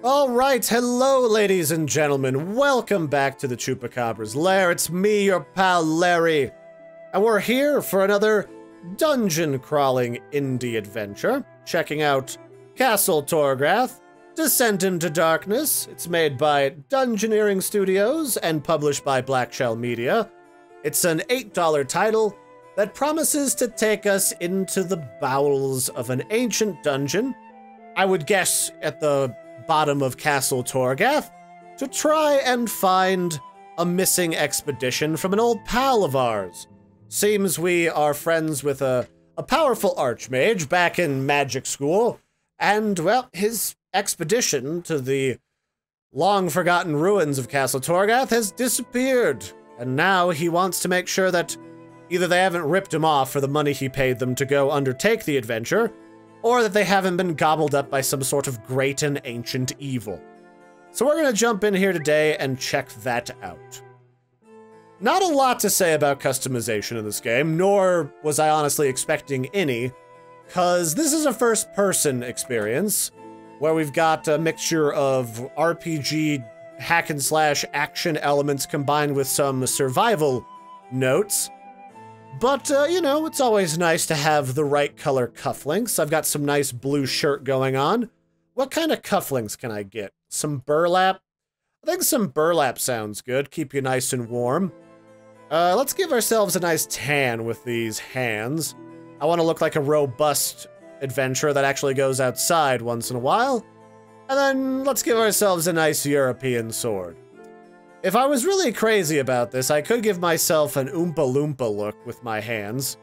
Alright, hello ladies and gentlemen, welcome back to the Chupacabra's lair. It's me, your pal Larry, and we're here for another dungeon-crawling indie adventure, checking out Castle Torgeath, Descent into Darkness. It's made by Dungeoneering Studios and published by Black Shell Media. It's an $8 title that promises to take us into the bowels of an ancient dungeon, I would guess at the bottom of Castle Torgeath, to try and find a missing expedition from an old pal of ours. Seems we are friends with a powerful Archmage back in magic school, and, well, his expedition to the long-forgotten ruins of Castle Torgeath has disappeared, and now he wants to make sure that either they haven't ripped him off for the money he paid them to go undertake the adventure, or that they haven't been gobbled up by some sort of great and ancient evil. So we're going to jump in here today and check that out. Not a lot to say about customization in this game, nor was I honestly expecting any, because this is a first-person experience, where we've got a mixture of RPG hack-and-slash action elements combined with some survival notes. But, you know, it's always nice to have the right color cufflinks. I've got some nice blue shirt going on. What kind of cufflinks can I get? Some burlap? I think some burlap sounds good. Keep you nice and warm. Let's give ourselves a nice tan with these hands. I want to look like a robust adventurer that actually goes outside once in a while. And then let's give ourselves a nice European sword. If I was really crazy about this, I could give myself an Oompa Loompa look with my hands.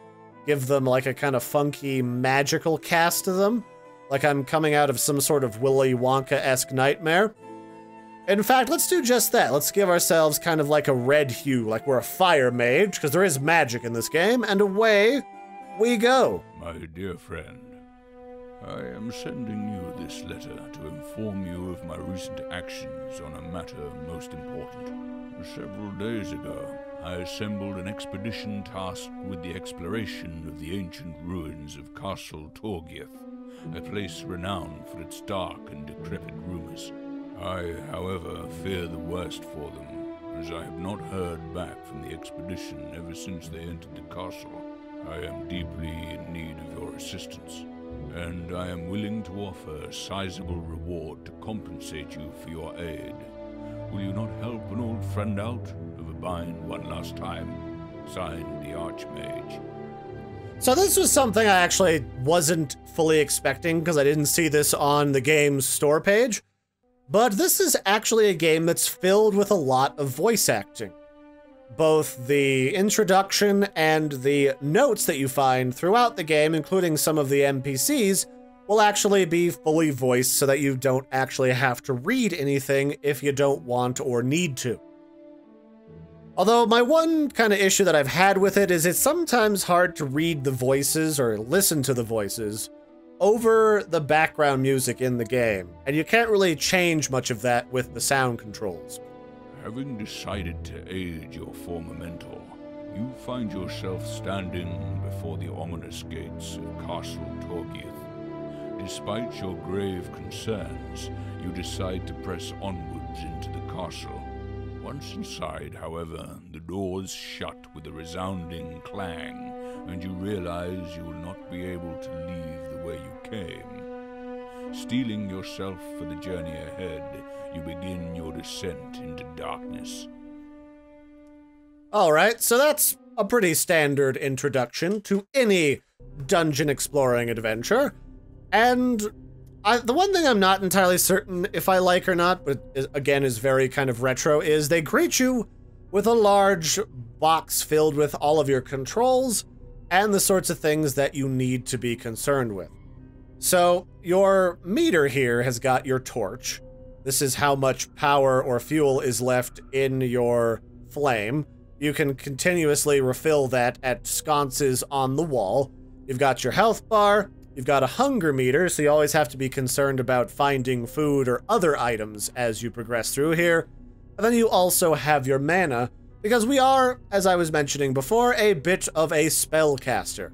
Give them like a kind of funky magical cast to them. Like I'm coming out of some sort of Willy Wonka-esque nightmare. In fact, let's do just that. Let's give ourselves kind of like a red hue, like we're a fire mage, because there is magic in this game, and away we go. My dear friend, I am sending you this letter to inform you of my recent actions on a matter most important. Several days ago, I assembled an expedition tasked with the exploration of the ancient ruins of Castle Torgeath, a place renowned for its dark and decrepit rumors. I, however, fear the worst for them, as I have not heard back from the expedition ever since they entered the castle. I am deeply in need of your assistance, and I am willing to offer a sizable reward to compensate you for your aid. Will you not help an old friend out of a bind one last time? Signed, the Archmage. So this was something I actually wasn't fully expecting because I didn't see this on the game's store page. But this is actually a game that's filled with a lot of voice acting. Both the introduction and the notes that you find throughout the game, including some of the NPCs, will actually be fully voiced so that you don't actually have to read anything if you don't want or need to. Although my one kind of issue that I've had with it is it's sometimes hard to read the voices or listen to the voices over the background music in the game, and you can't really change much of that with the sound controls. Having decided to aid your former mentor, you find yourself standing before the ominous gates of Castle Torgeath. Despite your grave concerns, you decide to press onwards into the castle. Once inside, however, the doors shut with a resounding clang, and you realize you will not be able to leave the way you came. Steeling yourself for the journey ahead, you begin your descent into darkness. Alright, so that's a pretty standard introduction to any dungeon exploring adventure. And the one thing I'm not entirely certain if I like or not, but again is very kind of retro, is they greet you with a large box filled with all of your controls and the sorts of things that you need to be concerned with. So your meter here has got your torch. This is how much power or fuel is left in your flame. You can continuously refill that at sconces on the wall. You've got your health bar. You've got a hunger meter, so you always have to be concerned about finding food or other items as you progress through here. And then you also have your mana, because we are, as I was mentioning before, a bit of a spellcaster.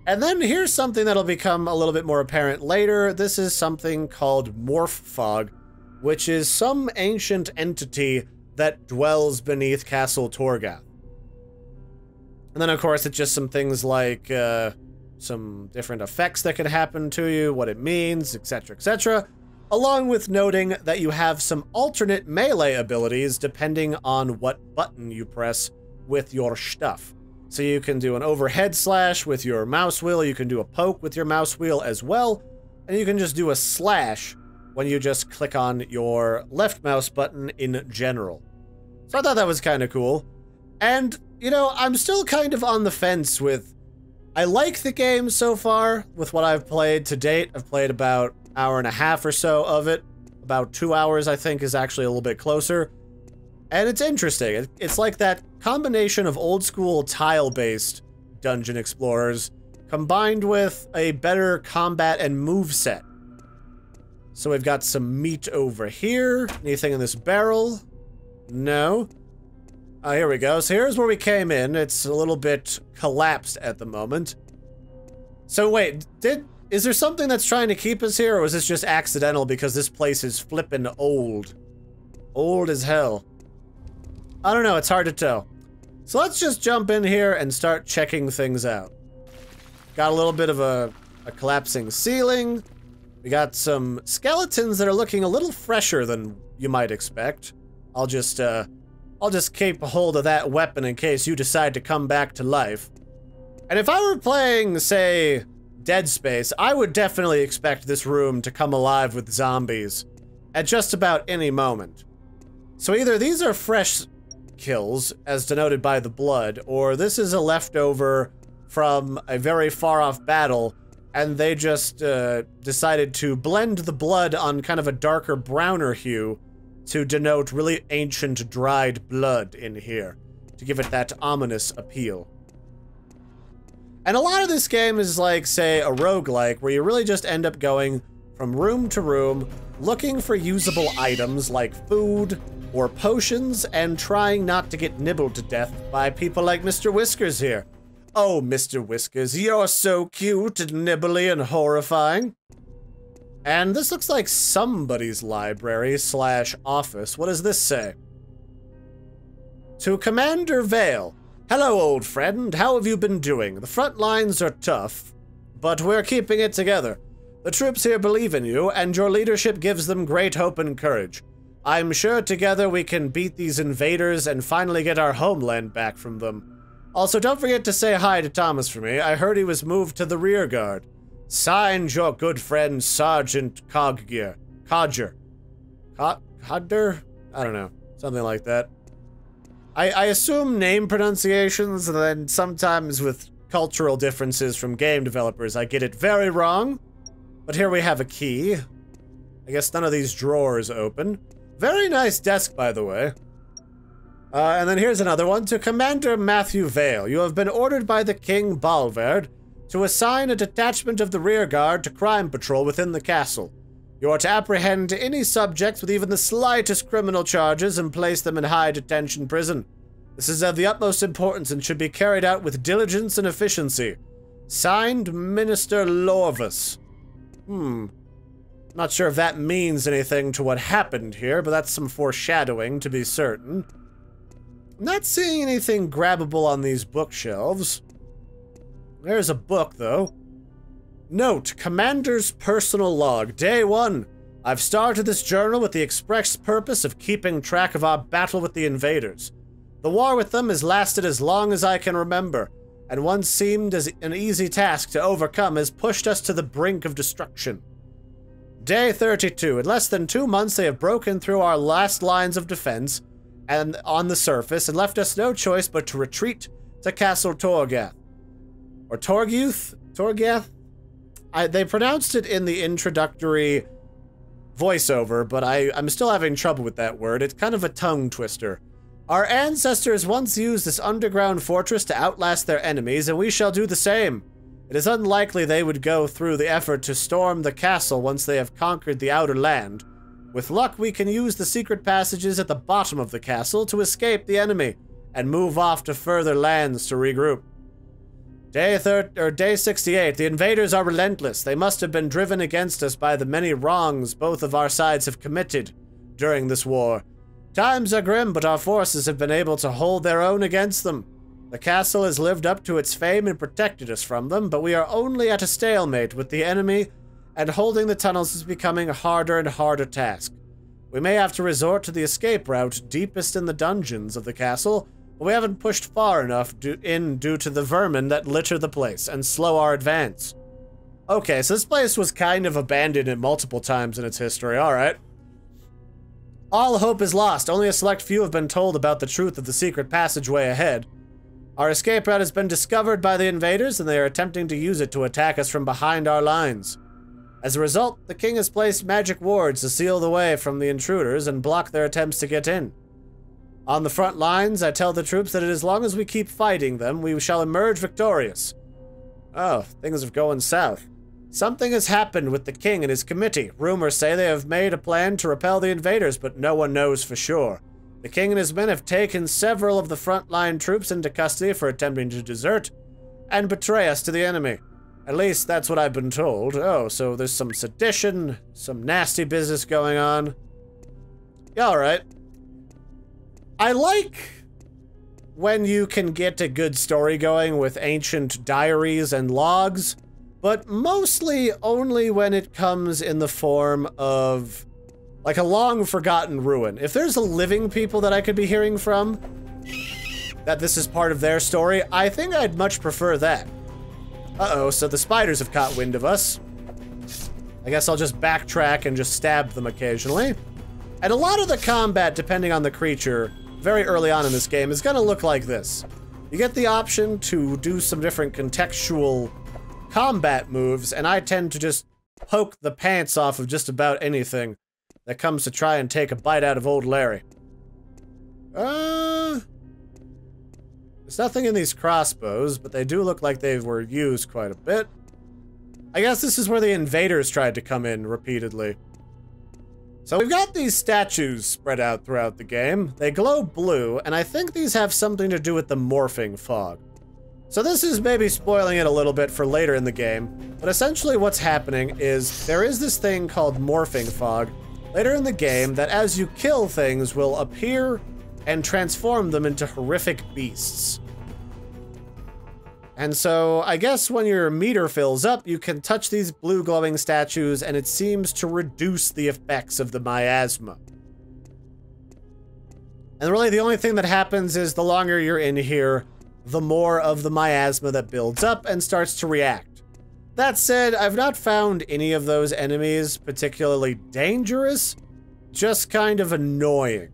And then here's something that'll become a little bit more apparent later. This is something called Morph Fog, which is some ancient entity that dwells beneath Castle Torgeath. And then, of course, it's just some things like some different effects that can happen to you, what it means, etc., etc., along with noting that you have some alternate melee abilities depending on what button you press with your stuff. So you can do an overhead slash with your mouse wheel, you can do a poke with your mouse wheel as well, and you can just do a slash when you just click on your left mouse button in general. So I thought that was kind of cool. And, you know, I'm still kind of on the fence with... I like the game so far with what I've played to date. I've played about an hour and a half or so of it. About 2 hours, I think, is actually a little bit closer. And it's interesting. It's like that combination of old-school tile-based dungeon explorers combined with a better combat and moveset. So we've got some meat over here. Anything in this barrel? No. Here we go. So here's where we came in. It's a little bit collapsed at the moment. So wait, is there something that's trying to keep us here, or is this just accidental because this place is flippin' old? Old as hell. I don't know, it's hard to tell. So let's just jump in here and start checking things out. Got a little bit of a collapsing ceiling. We got some skeletons that are looking a little fresher than you might expect. I'll just keep a hold of that weapon in case you decide to come back to life. And if I were playing, say, Dead Space, I would definitely expect this room to come alive with zombies at just about any moment. So either these are fresh kills, as denoted by the blood, or this is a leftover from a very far-off battle, and they just decided to blend the blood on kind of a darker, browner hue to denote really ancient, dried blood in here, to give it that ominous appeal. And a lot of this game is like, say, a roguelike, where you really just end up going from room to room, looking for usable items like food or potions, and trying not to get nibbled to death by people like Mr. Whiskers here. Oh, Mr. Whiskers, you're so cute and nibbly and horrifying. And this looks like somebody's library slash office. What does this say? To Commander Vale. Hello, old friend. How have you been doing? The front lines are tough, but we're keeping it together. The troops here believe in you, and your leadership gives them great hope and courage. I'm sure together we can beat these invaders and finally get our homeland back from them. Also, don't forget to say hi to Thomas for me. I heard he was moved to the rear guard. Signed, your good friend, Sergeant Codger. Codger? I don't know. Something like that. I assume name pronunciations, and then sometimes with cultural differences from game developers, I get it very wrong. But here we have a key. I guess none of these drawers open. Very nice desk, by the way. And then here's another one. To Commander Matthew Vale, you have been ordered by the King Balverd to assign a detachment of the rear guard to crime patrol within the castle. You are to apprehend any subjects with even the slightest criminal charges and place them in high detention prison. This is of the utmost importance and should be carried out with diligence and efficiency. Signed, Minister Lorvis. Not sure if that means anything to what happened here, but that's some foreshadowing to be certain. I'm not seeing anything grabbable on these bookshelves. There's a book, though. Note, Commander's Personal Log, Day 1. I've started this journal with the express purpose of keeping track of our battle with the invaders. The war with them has lasted as long as I can remember, and once seemed as an easy task to overcome has pushed us to the brink of destruction. Day 32. In less than 2 months they have broken through our last lines of defense and on the surface and left us no choice but to retreat to Castle Torgeath. Or Torgeath? Torgeath? They pronounced it in the introductory voiceover, but I'm still having trouble with that word. It's kind of a tongue twister. Our ancestors once used this underground fortress to outlast their enemies, and we shall do the same. It is unlikely they would go through the effort to storm the castle once they have conquered the outer land. With luck, we can use the secret passages at the bottom of the castle to escape the enemy, and move off to further lands to regroup. Day 68. The invaders are relentless. They must have been driven against us by the many wrongs both of our sides have committed. during this war. Times are grim, but our forces have been able to hold their own against them. The castle has lived up to its fame and protected us from them, but we are only at a stalemate with the enemy, and holding the tunnels is becoming a harder and harder task. We may have to resort to the escape route deepest in the dungeons of the castle, but we haven't pushed far enough due to the vermin that litter the place and slow our advance. Okay, so this place was kind of abandoned multiple times in its history, alright. All hope is lost. Only a select few have been told about the truth of the secret passageway ahead. Our escape route has been discovered by the invaders, and they are attempting to use it to attack us from behind our lines. As a result, the king has placed magic wards to seal the way from the intruders and block their attempts to get in. On the front lines, I tell the troops that as long as we keep fighting them, we shall emerge victorious. Oh, things are going south. Something has happened with the king and his committee. Rumors say they have made a plan to repel the invaders, but no one knows for sure. The king and his men have taken several of the frontline troops into custody for attempting to desert and betray us to the enemy. At least that's what I've been told. Oh, so there's some sedition, some nasty business going on. Yeah, alright. I like when you can get a good story going with ancient diaries and logs, but mostly only when it comes in the form of like a long-forgotten ruin. If there's a living people that I could be hearing from, that this is part of their story, I think I'd much prefer that. Uh-oh, so the spiders have caught wind of us. I guess I'll just backtrack and just stab them occasionally. And a lot of the combat, depending on the creature, very early on in this game, is gonna look like this. You get the option to do some different contextual combat moves, and I tend to just poke the pants off of just about anything that comes to try and take a bite out of old Larry. There's nothing in these crossbows, but they do look like they were used quite a bit. I guess this is where the invaders tried to come in repeatedly. So we've got these statues spread out throughout the game. They glow blue, and I think these have something to do with the morphing fog. So this is maybe spoiling it a little bit for later in the game, but essentially what's happening is there is this thing called morphing fog later in the game that as you kill things will appear and transform them into horrific beasts. And so I guess when your meter fills up, you can touch these blue glowing statues and it seems to reduce the effects of the miasma. And really the only thing that happens is the longer you're in here, the more of the miasma that builds up and starts to react. That said, I've not found any of those enemies particularly dangerous, just kind of annoying.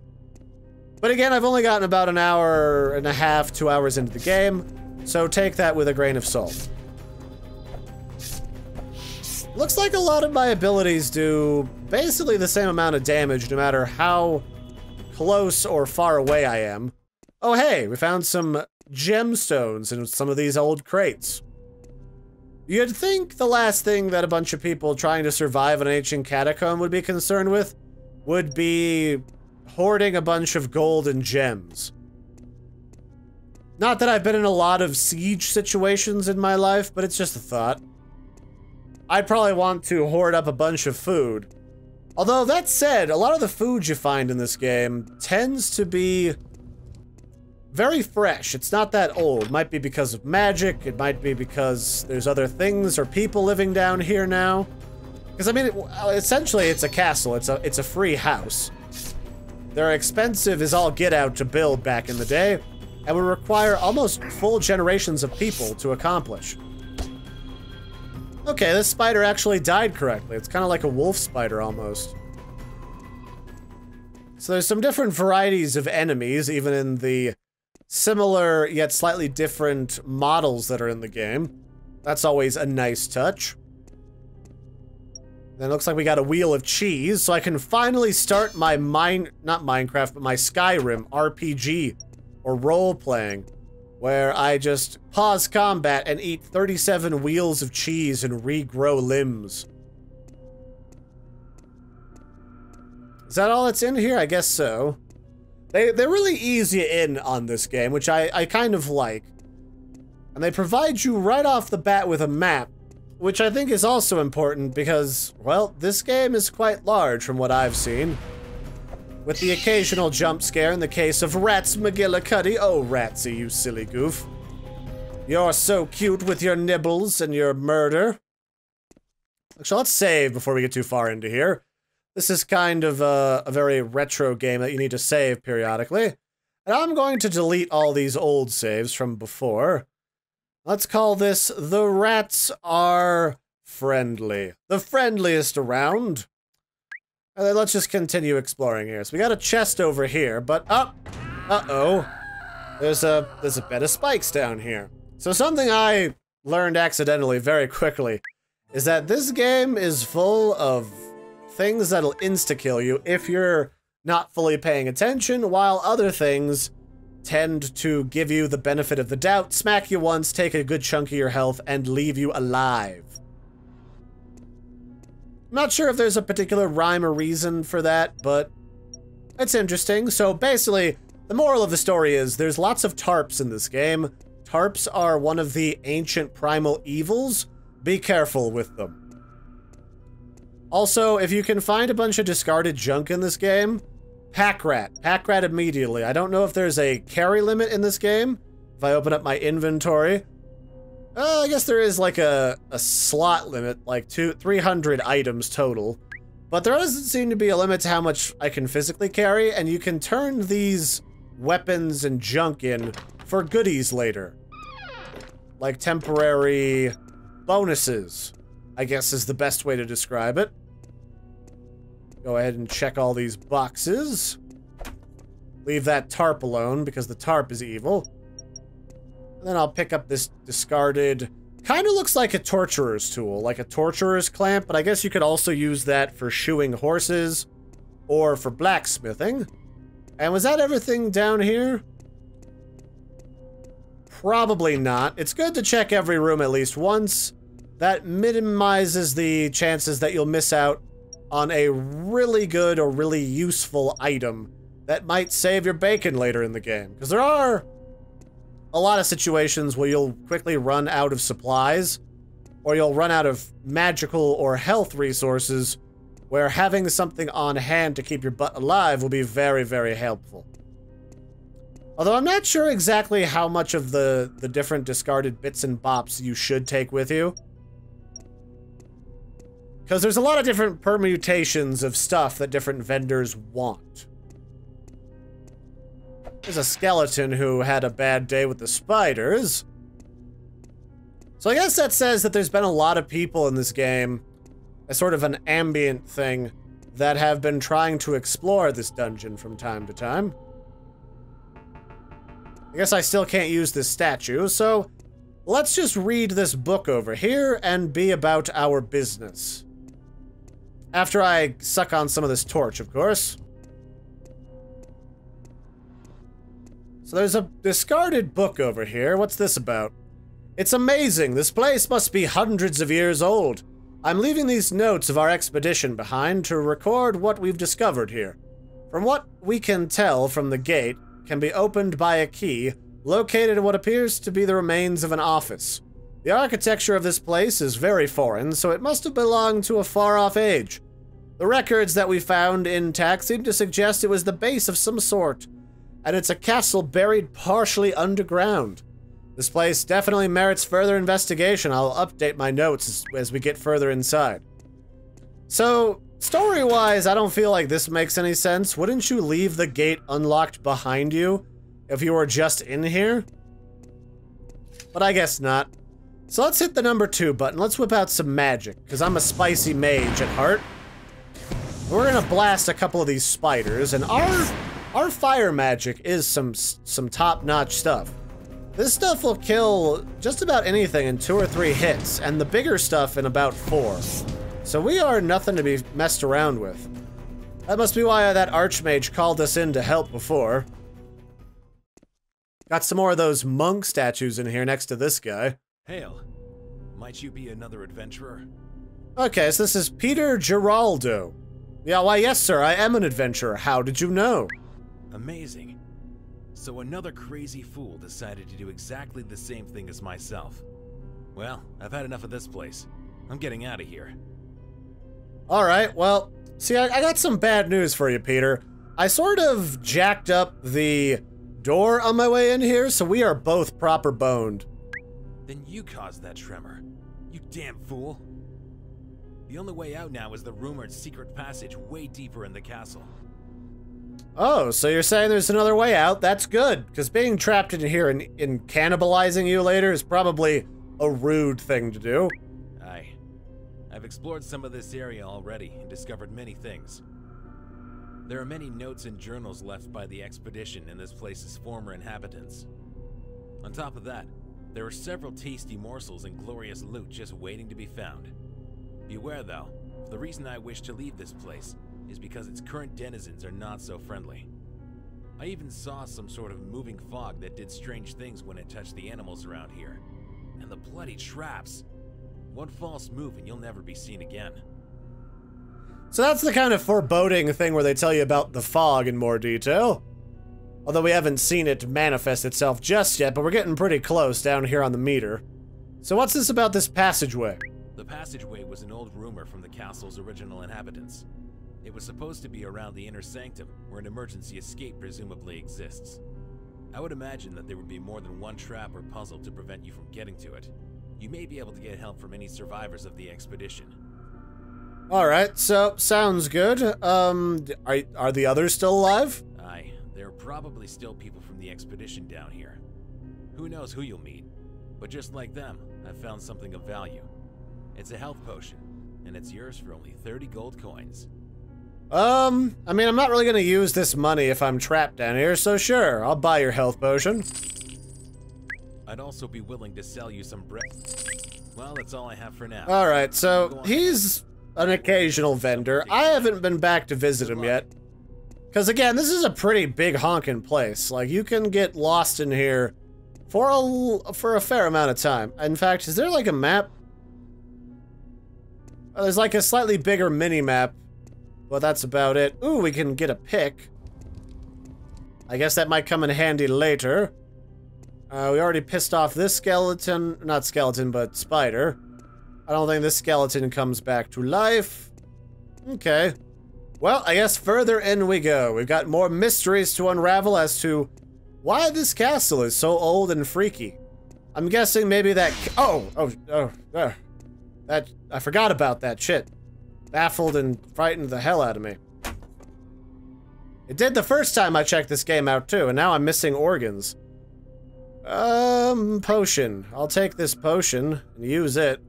But again, I've only gotten about an hour and a half, 2 hours into the game, so take that with a grain of salt. Looks like a lot of my abilities do basically the same amount of damage no matter how close or far away I am. Oh hey, we found some gemstones in some of these old crates. You'd think the last thing that a bunch of people trying to survive an ancient catacomb would be concerned with would be hoarding a bunch of gold and gems. Not that I've been in a lot of siege situations in my life, but it's just a thought. I'd probably want to hoard up a bunch of food. Although, that said, a lot of the food you find in this game tends to be very fresh. It's not that old. Might be because of magic, it might be because there's other things or people living down here now. Because, I mean, essentially it's a castle, it's a free house. They're expensive as all get out to build back in the day, and would require almost full generations of people to accomplish. Okay, this spider actually died correctly. It's kind of like a wolf spider almost. So there's some different varieties of enemies, even in the similar yet slightly different models that are in the game. That's always a nice touch. Then it looks like we got a wheel of cheese, so I can finally start my not Minecraft, but my Skyrim RPG, or role-playing, where I just pause combat and eat 37 wheels of cheese and regrow limbs. Is that all that's in here? I guess so. They're really easy in on this game, which I kind of like. And they provide you right off the bat with a map, which I think is also important because, well, this game is quite large from what I've seen. with the occasional jump scare in the case of Rats McGillicuddy. Oh, Ratsy, you silly goof. You're so cute with your nibbles and your murder. Actually, let's save before we get too far into here. This is kind of a very retro game that you need to save periodically. And I'm going to delete all these old saves from before. Let's call this The Rats Are Friendly. The friendliest around. And then let's just continue exploring here. So we got a chest over here, but uh-oh. There's a bed of spikes down here. So something I learned accidentally very quickly is that this game is full of things that'll insta-kill you if you're not fully paying attention, while other things tend to give you the benefit of the doubt, smack you once, take a good chunk of your health, and leave you alive. I'm not sure if there's a particular rhyme or reason for that, but it's interesting. So basically, the moral of the story is there's lots of tarps in this game. Tarps are one of the ancient primal evils. Be careful with them. Also, if you can find a bunch of discarded junk in this game, pack rat immediately. I don't know if there's a carry limit in this game. If I open up my inventory, I guess there is like a slot limit, like 300 items total. But there doesn't seem to be a limit to how much I can physically carry, and you can turn these weapons and junk in for goodies later. Like temporary bonuses, I guess is the best way to describe it. Go ahead and check all these boxes. Leave that tarp alone because the tarp is evil. And then I'll pick up this discarded, kind of looks like a torturer's tool, like a torturer's clamp, but I guess you could also use that for shoeing horses or for blacksmithing. And was that everything down here? Probably not. It's good to check every room at least once. That minimizes the chances that you'll miss out on a really good or really useful item that might save your bacon later in the game. Because there are a lot of situations where you'll quickly run out of supplies, or you'll run out of magical or health resources, where having something on hand to keep your butt alive will be very, very helpful. Although I'm not sure exactly how much of the different discarded bits and bops you should take with you. Because there's a lot of different permutations of stuff that different vendors want. There's a skeleton who had a bad day with the spiders. So I guess that says that there's been a lot of people in this game, as sort of an ambient thing, that have been trying to explore this dungeon from time to time. I guess I still can't use this statue, so let's just read this book over here and be about our business. After I suck on some of this torch, of course. So there's a discarded book over here. What's this about? It's amazing. This place must be hundreds of years old. I'm leaving these notes of our expedition behind to record what we've discovered here. From what we can tell from the gate, can be opened by a key located in what appears to be the remains of an office. The architecture of this place is very foreign, so it must have belonged to a far-off age. The records that we found intact seem to suggest it was the base of some sort, and it's a castle buried partially underground. This place definitely merits further investigation. I'll update my notes as we get further inside. So, story-wise, I don't feel like this makes any sense. Wouldn't you leave the gate unlocked behind you if you were just in here? But I guess not. So let's hit the number 2 button. Let's whip out some magic, because I'm a spicy mage at heart. We're gonna blast a couple of these spiders, and our fire magic is some top-notch stuff. This stuff will kill just about anything in 2 or 3 hits, and the bigger stuff in about 4. So we are nothing to be messed around with. That must be why that Archmage called us in to help before. Got some more of those monk statues in here next to this guy. Hail. Might you be another adventurer? Okay, so this is Peter Giraldo. Yeah, why yes sir, I am an adventurer. How did you know? Amazing. So another crazy fool decided to do exactly the same thing as myself. Well, I've had enough of this place. I'm getting out of here. Alright, well, see, I got some bad news for you, Peter. I sort of jacked up the door on my way in here, so we are both proper boned. Then you caused that tremor. You damn fool. The only way out now is the rumored secret passage way deeper in the castle. Oh, so you're saying there's another way out? That's good, because being trapped in here and cannibalizing you later is probably a rude thing to do. I've explored some of this area already and discovered many things. There are many notes and journals left by the expedition and this place's former inhabitants. On top of that, there are several tasty morsels and glorious loot just waiting to be found. Beware though, the reason I wish to leave this place is because its current denizens are not so friendly. I even saw some sort of moving fog that did strange things when it touched the animals around here. And the bloody traps! One false move and you'll never be seen again. So that's the kind of foreboding thing where they tell you about the fog in more detail. Although we haven't seen it manifest itself just yet, but we're getting pretty close down here on the meter. So what's this about this passageway? The passageway was an old rumor from the castle's original inhabitants. It was supposed to be around the inner sanctum, where an emergency escape presumably exists. I would imagine that there would be more than one trap or puzzle to prevent you from getting to it. You may be able to get help from any survivors of the expedition. Alright, so, sounds good. Are the others still alive? Aye, there are probably still people from the expedition down here. Who knows who you'll meet, but just like them, I've found something of value. It's a health potion, and it's yours for only 30 gold coins. I mean, I'm not really gonna use this money if I'm trapped down here, so sure, I'll buy your health potion. I'd also be willing to sell you some bread. Well, that's all I have for now. Alright, so he's an occasional vendor. I haven't been back to visit him yet. Because again, this is a pretty big honkin' place. Like, you can get lost in here for a fair amount of time. In fact, is there like a map? Oh, there's like a slightly bigger mini-map. Well, that's about it. Ooh, we can get a pick. I guess that might come in handy later. We already pissed off this skeleton. Not skeleton, but spider. I don't think this skeleton comes back to life. Okay. Well, I guess further in we go. We've got more mysteries to unravel as to why this castle is so old and freaky. I'm guessing maybe that... That... I forgot about that shit. Baffled and frightened the hell out of me. It did the first time I checked this game out too, and now I'm missing organs. Potion. I'll take this potion and use it.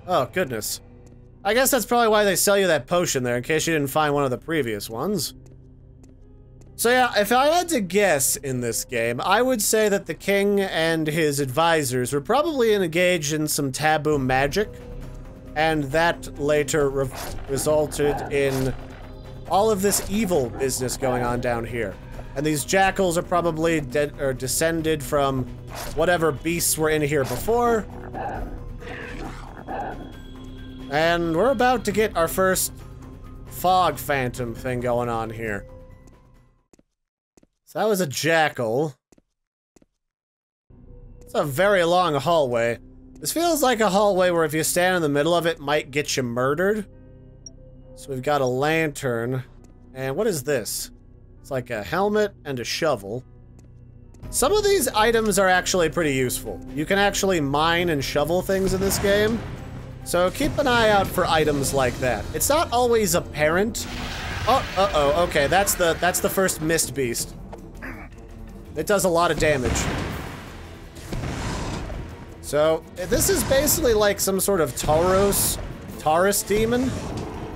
Oh, goodness. I guess that's probably why they sell you that potion there, in case you didn't find one of the previous ones. So yeah, if I had to guess in this game, I would say that the king and his advisors were probably engaged in some taboo magic, and that later resulted in all of this evil business going on down here. And these jackals are probably descended from whatever beasts were in here before. And we're about to get our first fog phantom thing going on here. So that was a jackal. It's a very long hallway. This feels like a hallway where if you stand in the middle of it, might get you murdered. So we've got a lantern. And what is this? It's like a helmet and a shovel. Some of these items are actually pretty useful. You can actually mine and shovel things in this game. So keep an eye out for items like that. It's not always apparent. Oh, uh-oh, okay, that's the first mist beast. It does a lot of damage. So, this is basically like some sort of Taurus demon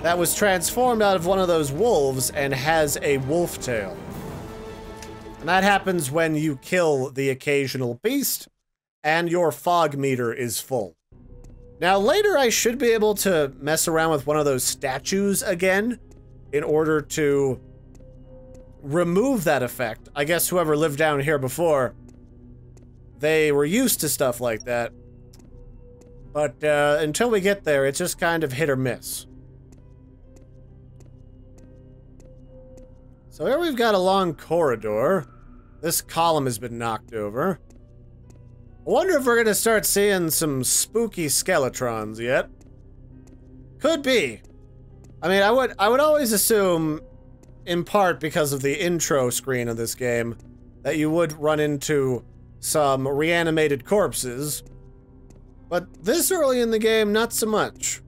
that was transformed out of one of those wolves and has a wolf tail. And that happens when you kill the occasional beast and your fog meter is full. Now later I should be able to mess around with one of those statues again in order to remove that effect. I guess whoever lived down here before, they were used to stuff like that. But until we get there, it's just kind of hit or miss. So here we've got a long corridor. This column has been knocked over. I wonder if we're gonna start seeing some spooky skeletrons yet. Could be. I mean, I would always assume in part because of the intro screen of this game, that you would run into some reanimated corpses. But this early in the game, not so much.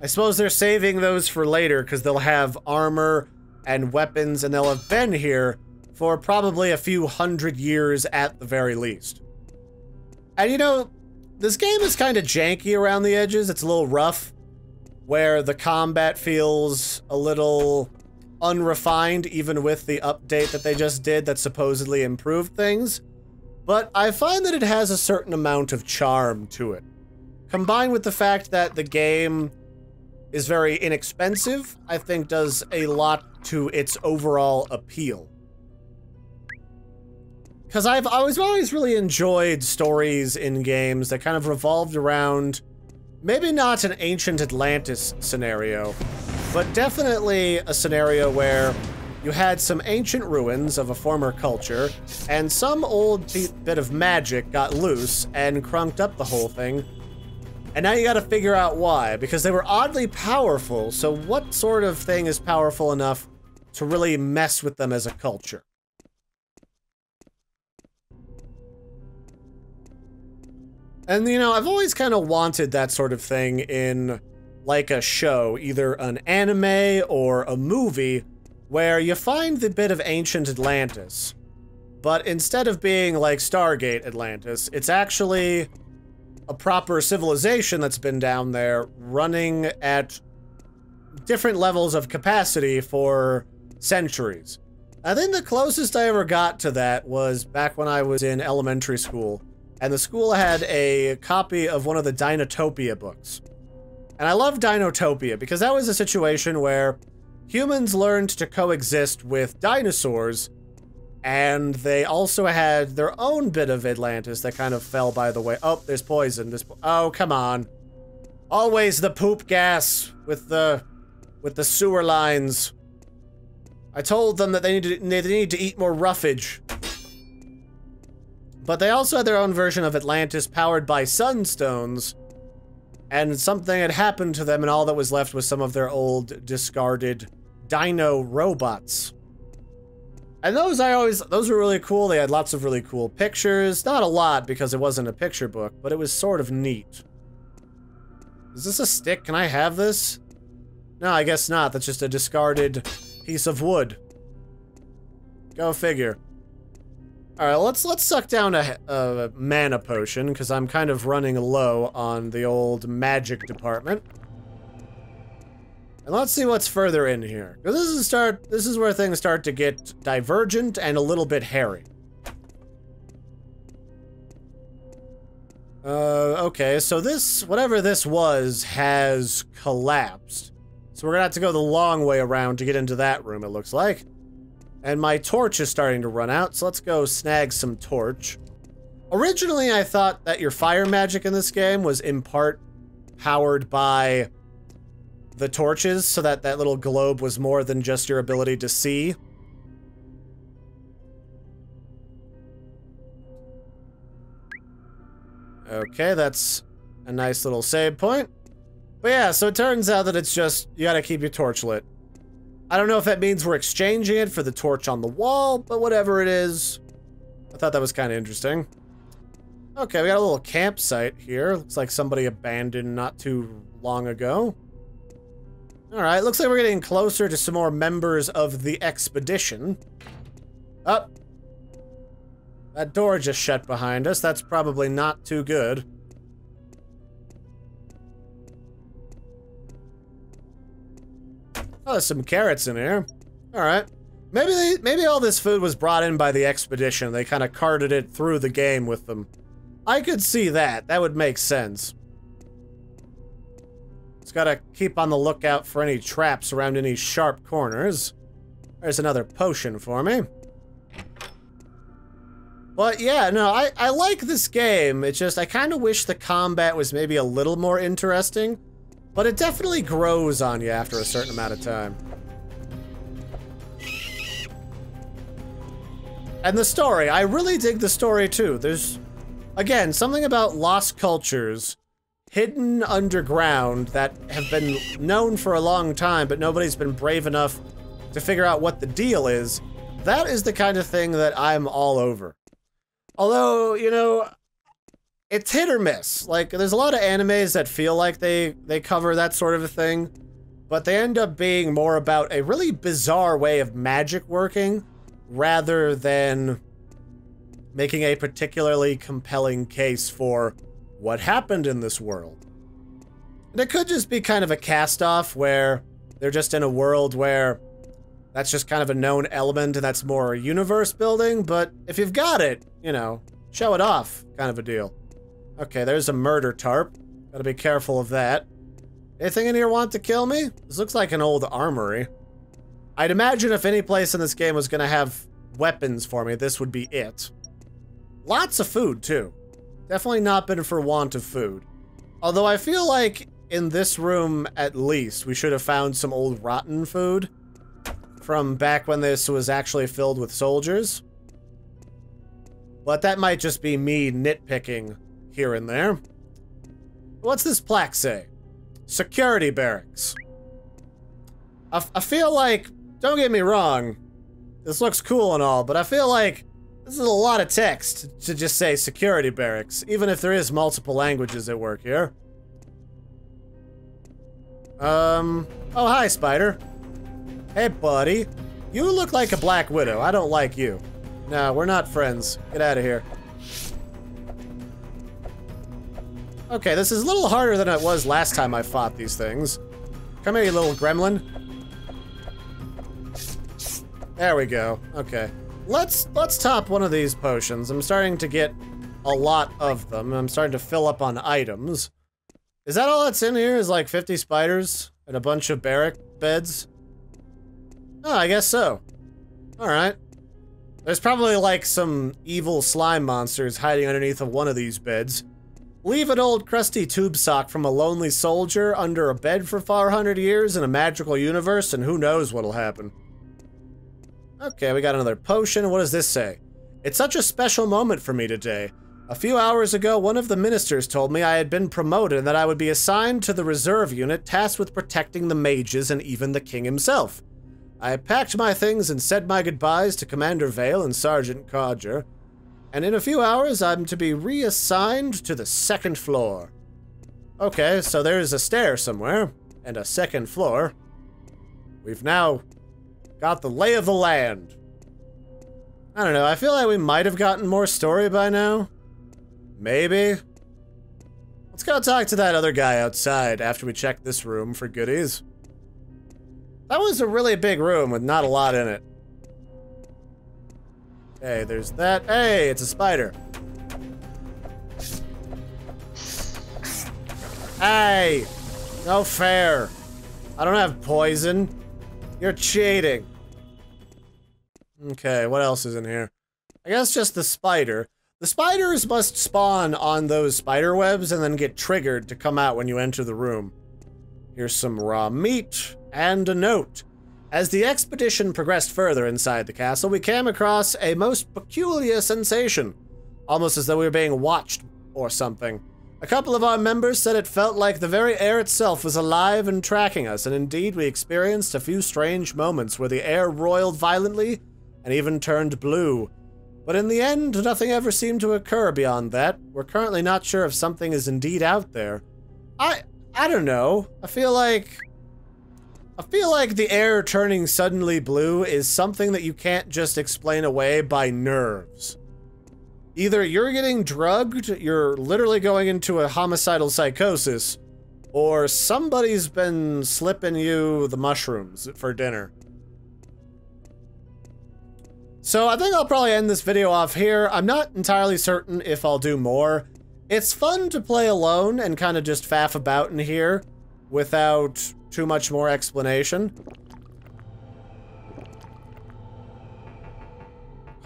I suppose they're saving those for later because they'll have armor and weapons and they'll have been here for probably a few hundred years at the very least. And you know, this game is kind of janky around the edges. It's a little rough, where the combat feels a little unrefined even with the update that they just did that supposedly improved things. But I find that it has a certain amount of charm to it. Combined with the fact that the game is very inexpensive, I think does a lot to its overall appeal. Because I've always really enjoyed stories in games that kind of revolved around, maybe not an ancient Atlantis scenario, but definitely a scenario where you had some ancient ruins of a former culture, and some old bit of magic got loose and crunked up the whole thing. And now you gotta figure out why, because they were oddly powerful, so what sort of thing is powerful enough to really mess with them as a culture? And you know, I've always kind of wanted that sort of thing in, like, a show, either an anime or a movie, where you find the bit of ancient Atlantis, but instead of being like Stargate Atlantis, it's actually a proper civilization that's been down there running at different levels of capacity for centuries. I think the closest I ever got to that was back when I was in elementary school, and the school had a copy of one of the Dinotopia books. And I love Dinotopia because that was a situation where humans learned to coexist with dinosaurs, and they also had their own bit of Atlantis that kind of fell by the way. Oh, there's poison. Oh, come on. Always the poop gas with the sewer lines. I told them that they need to eat more roughage. But they also had their own version of Atlantis powered by sunstones, and something had happened to them, and all that was left was some of their old discarded dino robots. And those were really cool. They had lots of really cool pictures. Not a lot because it wasn't a picture book, but it was sort of neat. Is this a stick? Can I have this? No, I guess not. That's just a discarded piece of wood. Go figure. Alright, let's suck down a mana potion, because I'm kind of running low on the old magic department. And let's see what's further in here. Because this is where things start to get divergent and a little bit hairy. Okay, so whatever this was, has collapsed. So we're gonna have to go the long way around to get into that room, it looks like. And my torch is starting to run out, so let's go snag some torch. Originally, I thought that your fire magic in this game was in part powered by the torches, so that little globe was more than just your ability to see. Okay, that's a nice little save point. But yeah, so it turns out that it's just, you gotta keep your torch lit. I don't know if that means we're exchanging it for the torch on the wall, but whatever it is, I thought that was kind of interesting. Okay, we got a little campsite here. Looks like somebody abandoned not too long ago. Alright, looks like we're getting closer to some more members of the expedition. Oh. That door just shut behind us. That's probably not too good. Oh, there's some carrots in here. Alright. Maybe all this food was brought in by the expedition. They kind of carted it through the game with them. I could see that. That would make sense. Just gotta keep on the lookout for any traps around any sharp corners. There's another potion for me. But yeah, no, I like this game. It's just, I kind of wish the combat was maybe a little more interesting. But it definitely grows on you after a certain amount of time. And the story, I really dig the story too. There's, again, something about lost cultures hidden underground that have been known for a long time, but nobody's been brave enough to figure out what the deal is, that is the kind of thing that I'm all over. Although, you know, it's hit or miss. Like, there's a lot of animes that feel like they cover that sort of a thing, but they end up being more about a really bizarre way of magic working rather than making a particularly compelling case for what happened in this world. And it could just be kind of a cast-off where they're just in a world where that's just kind of a known element and that's more universe building, but if you've got it, you know, show it off kind of a deal. Okay, there's a murder tarp. Gotta be careful of that. Anything in here want to kill me? This looks like an old armory. I'd imagine if any place in this game was gonna have weapons for me, this would be it. Lots of food, too. Definitely not been for want of food. Although I feel like in this room, at least, we should have found some old rotten food from back when this was actually filled with soldiers. But that might just be me nitpicking here and there. What's this plaque say? Security barracks. I feel like, don't get me wrong, this looks cool and all, but I feel like this is a lot of text to just say security barracks, even if there is multiple languages at work here. Oh, hi, Spider. Hey, buddy. You look like a Black Widow. I don't like you. No, we're not friends. Get out of here. Okay, this is a little harder than it was last time I fought these things. Come here, you little gremlin. There we go. Okay. Let's top one of these potions. I'm starting to get a lot of them. I'm starting to fill up on items. Is that all that's in here? Is like 50 spiders and a bunch of barrack beds? Oh, I guess so. Alright. There's probably like some evil slime monsters hiding underneath of one of these beds. Leave an old crusty tube sock from a lonely soldier under a bed for 400 years in a magical universe, and who knows what'll happen. Okay, we got another potion. What does this say? It's such a special moment for me today. A few hours ago, one of the ministers told me I had been promoted and that I would be assigned to the reserve unit tasked with protecting the mages and even the king himself. I packed my things and said my goodbyes to Commander Vale and Sergeant Codger, and in a few hours I'm to be reassigned to the 2nd floor. Okay, so there's a stair somewhere, and a 2nd floor. We've now got the lay of the land. I don't know, I feel like we might have gotten more story by now. Maybe. Let's go talk to that other guy outside after we check this room for goodies. That was a really big room with not a lot in it. Hey, there's that. Hey, it's a spider. Hey! No fair. I don't have poison. You're cheating. Okay, what else is in here? I guess just the spider. The spiders must spawn on those spider webs and then get triggered to come out when you enter the room. Here's some raw meat and a note. As the expedition progressed further inside the castle, we came across a most peculiar sensation, almost as though we were being watched or something. A couple of our members said it felt like the very air itself was alive and tracking us, and indeed we experienced a few strange moments where the air roiled violently and even turned blue. But in the end, nothing ever seemed to occur beyond that. We're currently not sure if something is indeed out there. I don't know. I feel like the air turning suddenly blue is something that you can't just explain away by nerves. Either you're getting drugged, you're literally going into a homicidal psychosis, or somebody's been slipping you the mushrooms for dinner. So I think I'll probably end this video off here. I'm not entirely certain if I'll do more. It's fun to play alone and kind of just faff about in here without too much more explanation.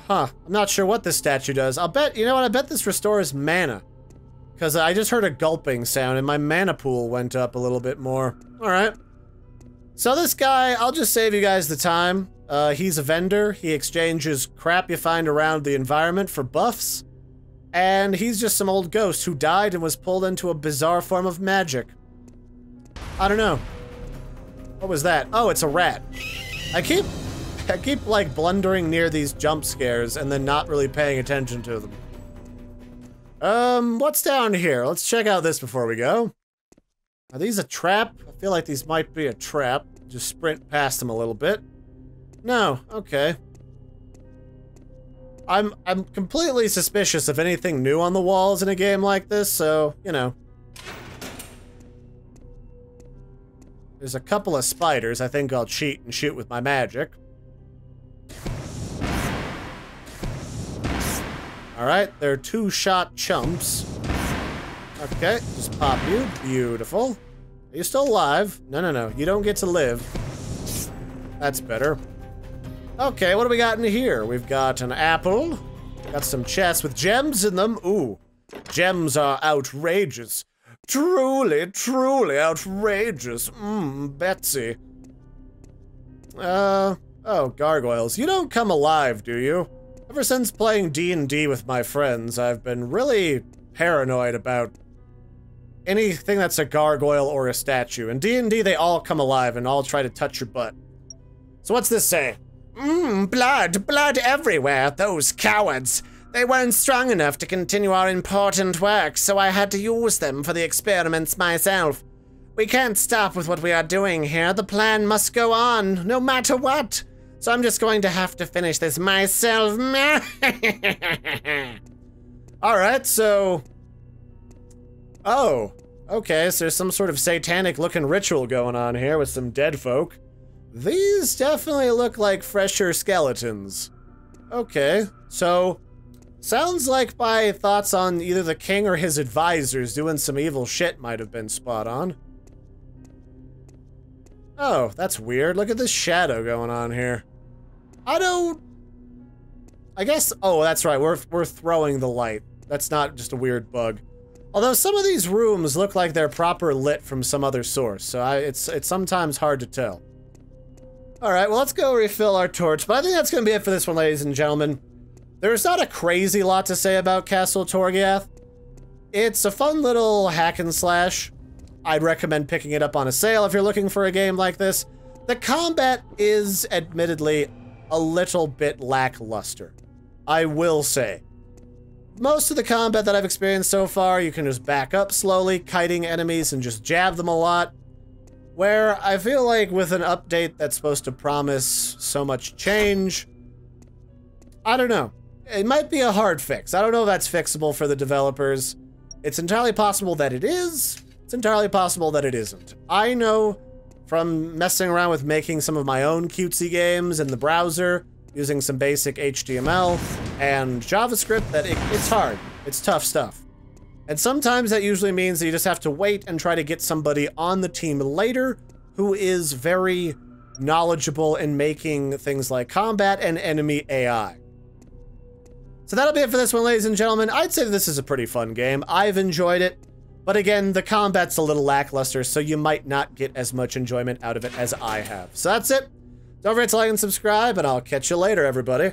Huh, I'm not sure what this statue does. I'll bet, you know what, I bet this restores mana. Because I just heard a gulping sound and my mana pool went up a little bit more. Alright. So this guy, I'll just save you guys the time. He's a vendor. He exchanges crap you find around the environment for buffs. And he's just some old ghost who died and was pulled into a bizarre form of magic. I don't know. What was that? Oh, it's a rat. I keep like blundering near these jump scares and then not really paying attention to them. What's down here? Let's check out this before we go. Are these a trap? I feel like these might be a trap. Just sprint past them a little bit. No, okay. I'm completely suspicious of anything new on the walls in a game like this, so, you know. There's a couple of spiders. I think I'll cheat and shoot with my magic. Alright, they're two-shot chumps. Okay, just pop you. Beautiful. Are you still alive? No, no, no. You don't get to live. That's better. Okay, what do we got in here? We've got an apple. Got some chests with gems in them. Ooh, gems are outrageous. Truly, truly outrageous. Betsy. Oh, gargoyles. You don't come alive, do you? Ever since playing D&D with my friends, I've been really paranoid about anything that's a gargoyle or a statue. In D&D, they all come alive and all try to touch your butt. So what's this say? Blood everywhere, those cowards. They weren't strong enough to continue our important work, so I had to use them for the experiments myself. We can't stop with what we are doing here. The plan must go on, no matter what. So I'm just going to have to finish this myself. Alright, so... Oh, okay, so there's some sort of satanic-looking ritual going on here with some dead folk. These definitely look like fresher skeletons. Okay, so... Sounds like my thoughts on either the king or his advisors doing some evil shit might have been spot on. Oh, that's weird. Look at this shadow going on here. I guess... Oh, that's right. We're throwing the light. That's not just a weird bug. Although some of these rooms look like they're proper lit from some other source, so it's sometimes hard to tell. Alright, well, let's go refill our torch, but I think that's gonna be it for this one, ladies and gentlemen. There's not a crazy lot to say about Castle Torgeath. It's a fun little hack and slash. I'd recommend picking it up on a sale if you're looking for a game like this. The combat is, admittedly, a little bit lackluster. I will say. Most of the combat that I've experienced so far, you can just back up slowly, kiting enemies and just jab them a lot. Where I feel like with an update that's supposed to promise so much change, I don't know. It might be a hard fix. I don't know if that's fixable for the developers. It's entirely possible that it is. It's entirely possible that it isn't. I know from messing around with making some of my own cutesy games in the browser, using some basic HTML and JavaScript, that it's hard. It's tough stuff. And sometimes that usually means that you just have to wait and try to get somebody on the team later who is very knowledgeable in making things like combat and enemy AI. So that'll be it for this one, ladies and gentlemen. I'd say this is a pretty fun game. I've enjoyed it. But again, the combat's a little lackluster, so you might not get as much enjoyment out of it as I have. So that's it. Don't forget to like and subscribe, and I'll catch you later, everybody.